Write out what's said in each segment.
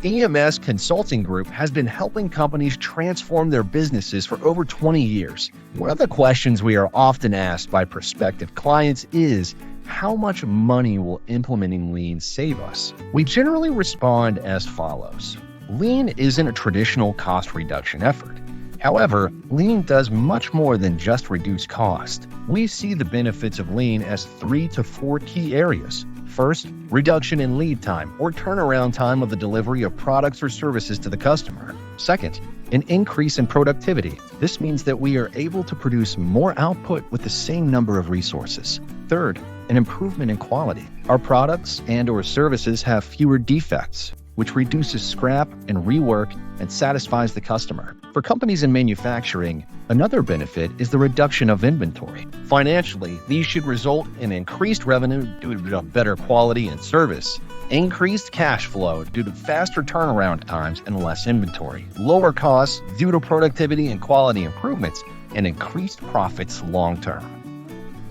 EMS Consulting Group has been helping companies transform their businesses for over 20 years. One of the questions we are often asked by prospective clients is, how much money will implementing Lean save us? We generally respond as follows. Lean isn't a traditional cost reduction effort. However, Lean does much more than just reduce cost. We see the benefits of Lean as 3 to 4 key areas. First, reduction in lead time or turnaround time of the delivery of products or services to the customer. Second, an increase in productivity. This means that we are able to produce more output with the same number of resources. Third, an improvement in quality. Our products and/or services have fewer defects, which reduces scrap and rework and satisfies the customer. For companies in manufacturing, another benefit is the reduction of inventory. Financially, these should result in increased revenue due to better quality and service, increased cash flow due to faster turnaround times and less inventory, lower costs due to productivity and quality improvements, and increased profits long term.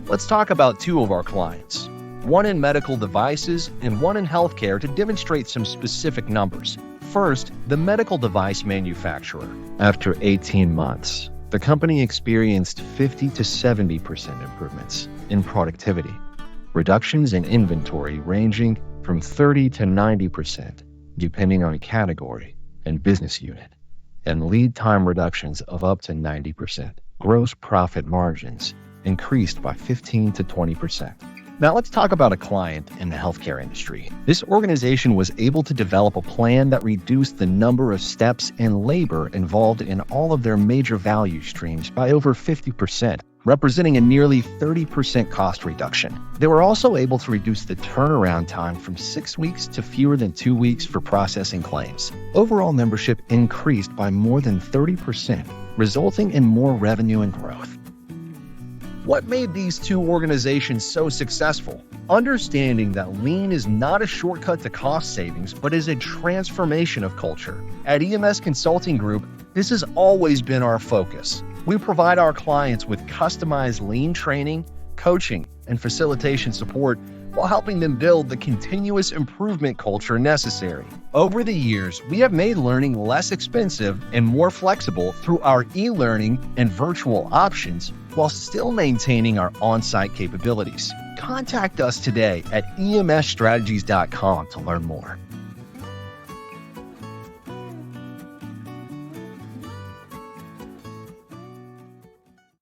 Let's talk about 2 of our clients. One in medical devices and one in healthcare to demonstrate some specific numbers. First, the medical device manufacturer. After 18 months, the company experienced 50 to 70% improvements in productivity, reductions in inventory ranging from 30 to 90%, depending on category and business unit, and lead time reductions of up to 90%. Gross profit margins increased by 15 to 20%. Now let's talk about a client in the healthcare industry. This organization was able to develop a plan that reduced the number of steps and labor involved in all of their major value streams by over 50%, representing a nearly 30% cost reduction. They were also able to reduce the turnaround time from 6 weeks to fewer than 2 weeks for processing claims. Overall membership increased by more than 30%, resulting in more revenue and growth. What made these 2 organizations so successful? Understanding that Lean is not a shortcut to cost savings, but is a transformation of culture. At EMS Consulting Group, this has always been our focus. We provide our clients with customized Lean training, coaching, and facilitation support while helping them build the continuous improvement culture necessary. Over the years, we have made learning less expensive and more flexible through our e-learning and virtual options while still maintaining our on-site capabilities. Contact us today at emsstrategies.com to learn more.